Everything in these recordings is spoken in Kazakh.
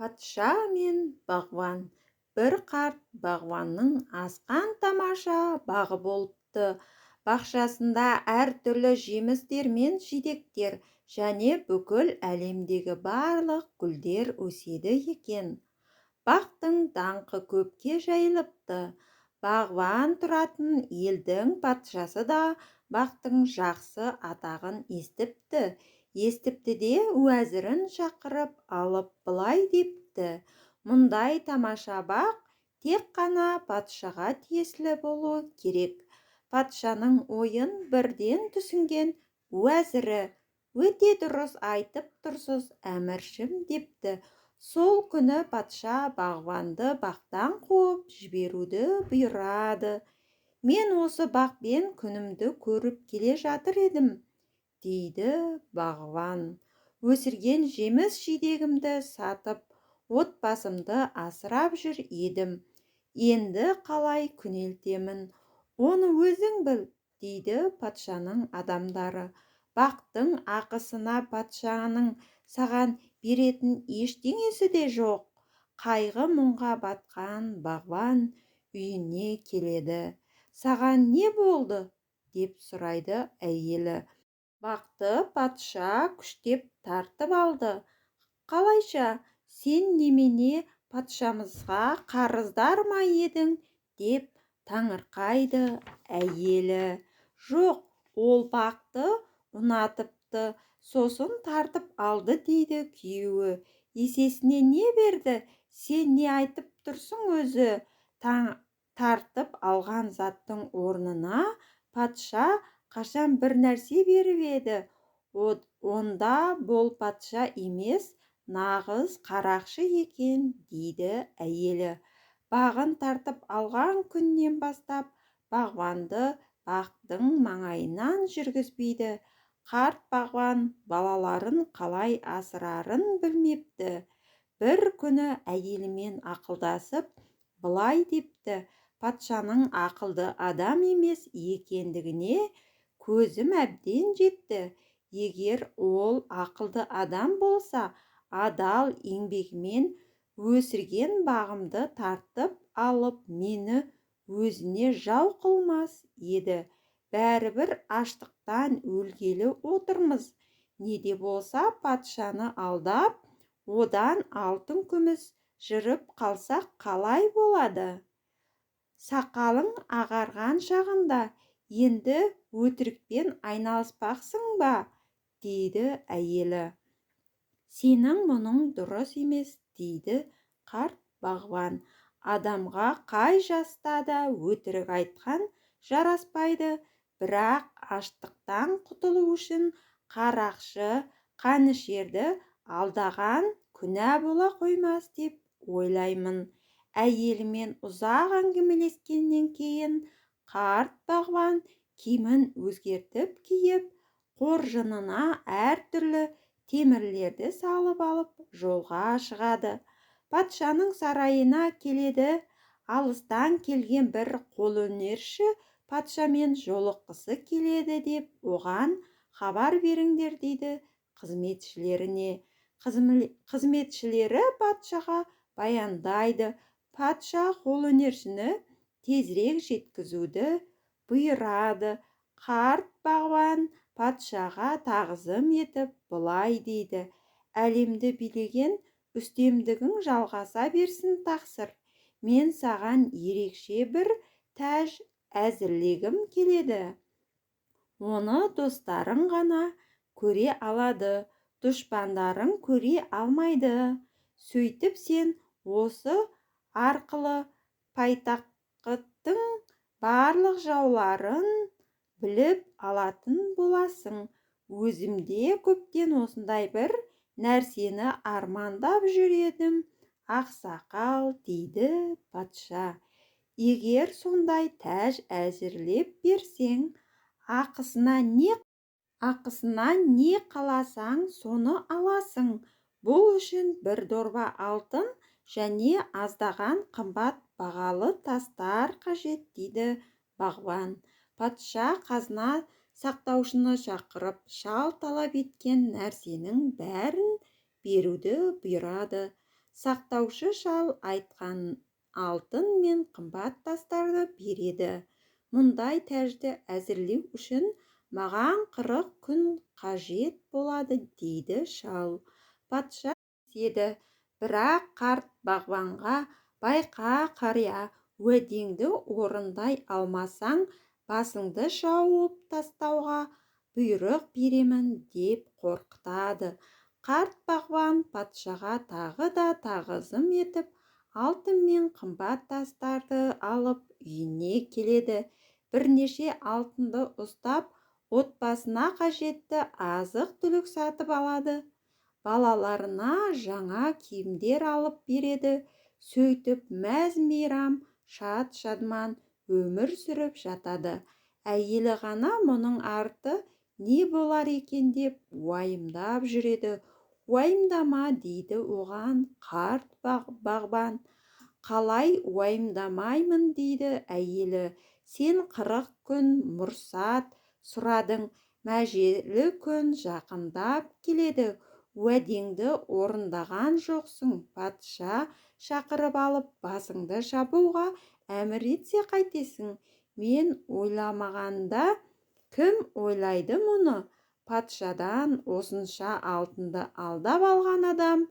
Патша мен бағбан. Бір қарт бағбанның асқан тамаша бағы болыпты. Бақшасында әртүрлі жемістер мен жидектер және бүкіл әлемдегі барлық гүлдер өседі екен. Бақтың даңқы көпке жайылыпты. Бағбан тұратын елдің патшасы да бақтың жақсы атағын естіпті. Естіпті де уәзірін шақырып алып былай депті: мұндай тамаша бақ тек қана патшаға тиесілі болу керек. Патшаның ойын бірден түсінген уәзірі: өте дұрыс айтып тұрсыз, әміршім, депті. Сол күні патша бағбанды бақтан қуып жіберуді бұйырады. Мен осы бақпен күнімді көріп келе жатыр едім, дейді бағбан. Өсірген жеміс жидегімді сатып, отбасымды асырап жүр едім. Енді қалай күнелтемін, оны өзің біл, дейді патшаның адамдары. Бақтың ақысына патшаның саған беретін ештеңесі де жоқ. Қайғы мұңға батқан бағбан үйіне келеді. Саған не болды? Деп сұрайды әйелі. Бақты патша күштеп тартып алды. Қалайша, сен немене патшамызға қарыздар ма едің? Деп таңырқайды әйелі. Жоқ, ол бақты ұнатыпты, сосын тартып алды, дейді күйеуі. Есесіне не берді? Сен не айтып тұрсың өзі? Тартып алған заттың орнына патша қашан бір нәрсе беріп еді. Онда бұл патша емес, нағыз қарақшы екен, дейді әйелі. Бағын тартып алған күннен бастап бағбанды бақтың маңайынан жүргізбейді. Қарт бағбан балаларын қалай асырарын білмепті. Бір күні әйелімен ақылдасып былай депті: патшаның ақылды адам емес екендігіне көзім әбден жетті. Егер ол ақылды адам болса, адал еңбегімен өсірген бағымды тартып алып, мені өзіне жау қылмас еді. Бәрібір аштықтан өлгелі отырмыз. Не де болса патшаны алдап, одан алтын күміс жырып қалсақ қалай болады? Сақалың ағарған шағында енді өтірікпен айналыспақсың ба? Дейді әйелі. Сенің мұның дұрыс емес, дейді қарт бағбан. Адамға қай жаста да өтірік айтқан жараспайды. Бірақ аштықтан құтылу үшін қарақшы, қанішерді алдаған күнә бола қоймас деп ойлаймын. Әйелімен ұзақ әңгімелескеннен кейін қарт бағбан киімін өзгертіп киіп, қоржынына әртүрлі темірлерді салып алып жолға шығады. Патшаның сарайына келеді. Алыстан келген бір қолөнерші патшамен жолыққысы келеді деп оған хабар беріңдер, дейді қызметшілеріне. Қызметшілері патшаға баяндайды. Патша қолөнершіні тезірек жеткізуді бұйырады. Қарт бағбан патшаға тағзым етіп былай дейді: әлемді билеген үстемдігің жалғаса берсін, тақсыр. Мен саған ерекше бір тәж әзірлегім келеді. Оны достарың ғана көре алады, дұшпандарың көре алмайды. Сөйтіп сен осы арқылы пайтақттың барлық жауларын біліп алатын боласың. Өзімде көптен осындай бір нәрсені армандап жүр едім, ақсақал, дейді патша. Егер сондай тәж әзірлеп берсең, ақысына не қаласаң, соны аласың. Бұл үшін бір дорба алтын және аздаған қымбат бағалы тастар қажет, дейді бағбан. Патша қазына сақтаушыны шақырып, шал талап еткен нәрсенің бәрін беруді бұйырады. Сақтаушы шал айтқан алтын мен қымбат тастарды береді. Мұндай тәжді әзірлеу үшін маған 40 күн қажет болады, дейді шал. Патша деді, бірақ қарт бағбанға, байқа қария, уәдеңді орындай алмасаң, басыңды шауып тастауға бұйрық беремін деп қорқытады. Қарт бағбан патшаға тағы да тағзым етіп, алтын мен қымбат тастарды алып үйіне келеді. Бірнеше алтынды ұстап, отбасына қажетті азық-түлік сатып алады. Балаларына жаңа киімдер алып береді. Сөйтіп мәз-мейрам, шат-шадыман өмір сүріп жатады. Әйелі ғана мұның арты не болар екен деп уайымдап жүреді. Уайымдама, дейді оған қарт бағбан. Қалай уайымдамаймын, дейді әйелі. Сен 40 күн мұрсат сұрадың, мәжелі күн жақындап келеді. Уәдеңді орындаған жоқсың. Патша шақырып алып, басыңды шабуға әмір етсе қайтесің? Мен ойламағанда кім ойлайды мұны? Патшадан осынша алтынды алдап алған адам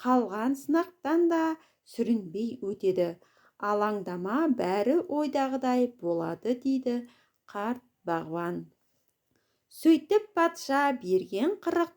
қалған сынақтан да сүрінбей өтеді. Алаңдама, бәрі ойдағыдай болады, дейді қарт бағбан. Сөйтіп патша берген 40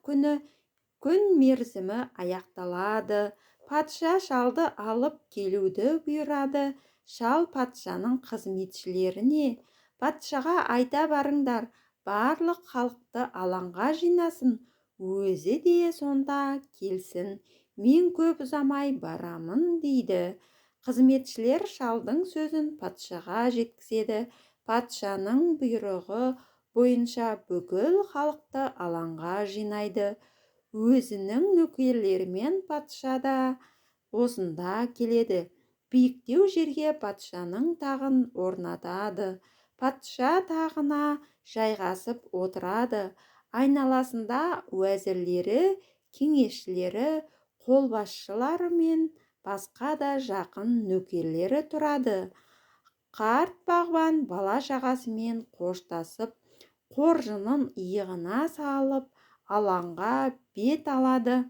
күн мерзімі аяқталады. Патша шалды алып келуді бұйырады. Шал патшаның қызметшілеріне, патшаға айта барыңдар, барлық халықты алаңға жинасын, өзі де сонда келсін, мен көп ұзамай барамын, дейді. Қызметшілер шалдың сөзін патшаға жеткізеді. Патшаның бұйрығы бойынша бүкіл халықты алаңға жинайды. Өзінің нөкерлерімен патша да осында келеді. Биіктеу жерге патшаның тағын орнатады. Патша тағына жайғасып отырады. Айналасында уәзірлері, кеңесшілері, қолбасшылары мен басқа да жақын нөкерлері тұрады. Қарт бағбан бала-шағасымен қоштасып, қоржынын иығына салып, алаңға бет алады.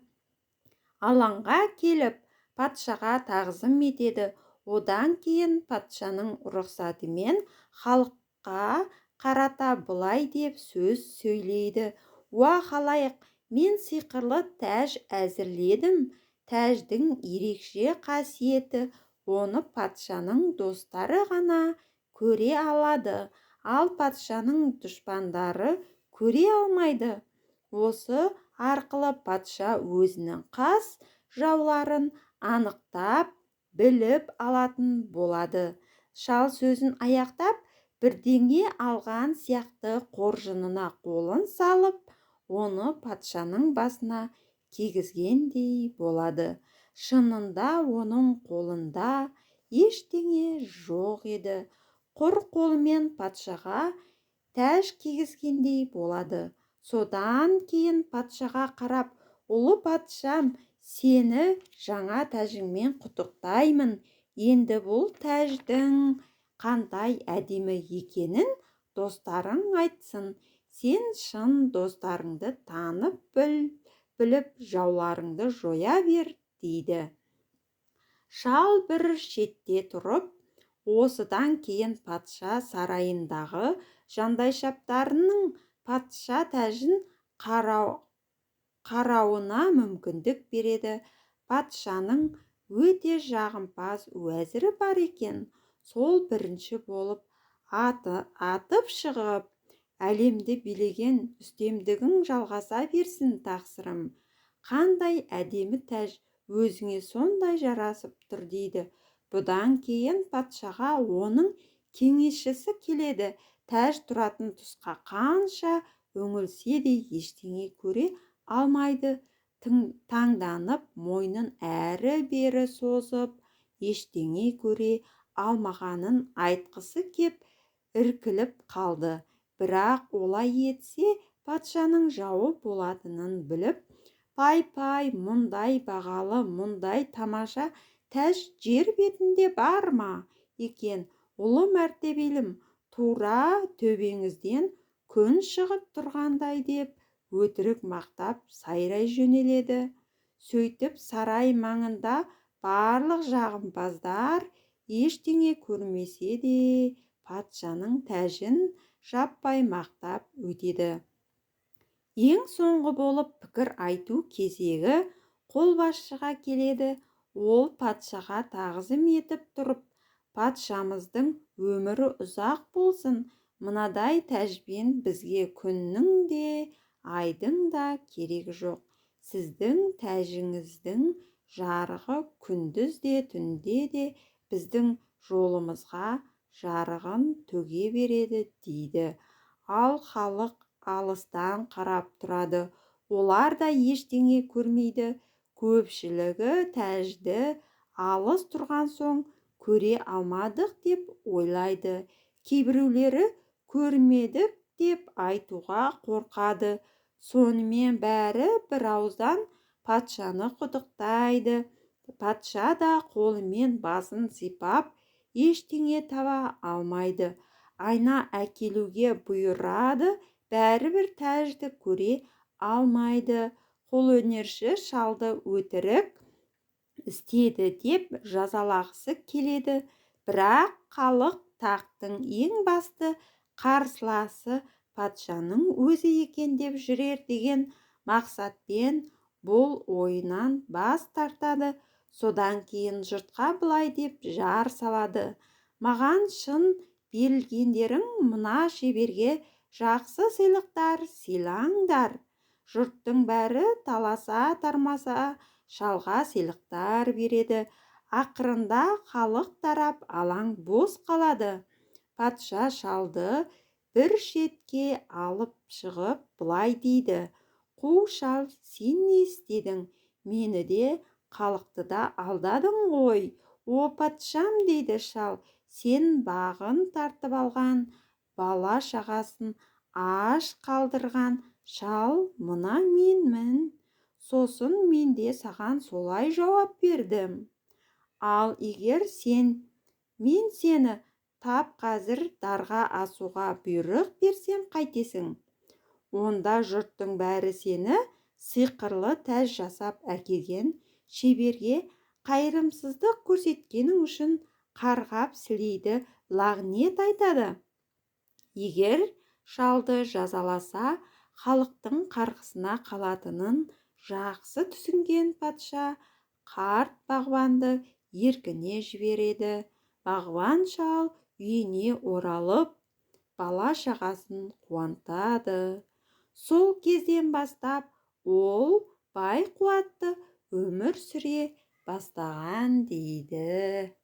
Алаңға келіп, патшаға тағзым етеді. Одан кейін патшаның рұқсатымен халыққа қарата былай деп сөз сөйлейді. Уа халайық, мен сиқырлы тәж әзірледім. Тәждің ерекше қасиеті, оны патшаның достары ғана көре алады, ал патшаның дұшпандары көре алмайды. Осы арқылы патша өзінің қас жауларын анықтап біліп алатын болады. Шал сөзін аяқтап, бірдеңе алған сияқты қоржынына қолын салып, оны патшаның басына кигізгендей болады. Шынында оның қолында ештеңе жоқ еді. Құр қолымен патшаға тәж кигізгендей болады. Содан кейін патшаға қарап, ұлы патшам, сені жаңа тәжіңмен құттықтаймын. Енді бұл тәждің қандай әдемі екенін достарың айтсын. Сен шын достарыңды танып біліп, жауларыңды жоя бер, дейді. Шал бір шетте тұрып, осыдан кейін патша сарайындағы жандайшаптарының патша тәжін қарауына мүмкіндік береді. Патшаның өте жағымпаз уәзірі бар екен. Сол бірінші болып атып шығып, әлемді билеген үстемдігің жалғаса берсін, тақсырым. Қандай әдемі тәж, өзіңе сондай жарасып тұр, дейді. Бұдан кейін патшаға оның кеңесшісі келеді. Тәж тұратын тұсқа қанша үңілсе де ештеңе көре алмайды. Таңданып, мойнын әрі-бері созып, ештеңе көре алмағанын айтқысы кеп іркіліп қалды. Бірақ олай етсе, патшаның жауы болатынын біліп, Пай-пай, мұндай бағалы, мұндай тамаша тәж жер бетінде бар ма екен, ұлы мәртебелім, тура төбеңізден күн шығып тұрғандай деп өтірік мақтап сайрай жөнеледі. Сөйтіп сарай маңында барлық жағымпаздар ештеңе көрмесе де патшаның тәжін жаппай мақтап өтеді. Ең соңғы болып пікір айту кезегі қолбасшыға келеді. Ол патшаға тағзым етіп тұрып, патшамыздың өмірі ұзақ болсын, мынадай тәжбен бізге күннің де, айдың да керегі жоқ. Сіздің тәжіңіздің жарығы күндіз де түнде де біздің жолымызға жарығын төге береді дейді. Ал халық алыстан қарап тұрады. Олар да ештеңе көрмейді. Көпшілігі тәжді алыс тұрған соң көре алмадық деп ойлайды. Кейбіреулері көрмедік деп айтуға қорқады. Сонымен бәрі бір ауыздан патшаны құдықтайды. Патша да қолымен басын сипап ештеңе таба алмайды. Айна әкелуге бұйырады, бәрібір тәжді көре алмайды. Қолөнерші шалды өтірік істеді деп жазалағысы келеді. Бірақ халық тақтың ең басты қарсыласы патшаның өзі екен деп жүрер деген мақсатпен бұл ойынан бас тартады. Содан кейін жұртқа былай деп жар салады. Маған шын берілгендерің мына шеберге жақсы сыйлықтар сыйлаңдар. Жұрттың бәрі таласа тармаса шалға сыйлықтар береді. Ақырында халық тарап алаң бос қалады. Патша шалды бір шетке алып шығып былай дейді: қу шал, сен не істедің? Мені де халықты да алдадың ғой. О патшам, дейді шал, сен бағын тартып алған, бала шағасын аш қалдырған шал мына менмін. Сосын мен де саған солай жауап бердім. Ал егер мен сені тап қазір дарға асуға бұйрық берсем қайтесің? Онда жұрттың бәрі сені сиқырлы тәж жасап әкелген шеберге қайырымсыздық көрсеткенің үшін қарғап сілейді, лағнет айтады. Егер шалды жазаласа, халықтың қарғысына қалатынын жақсы түсінген патша қарт бағбанды еркіне жібереді. Бағбан шал үйіне оралып, бала шағасын қуантады. Сол кезден бастап ол бай қуатты өмір сүре бастаған дейді.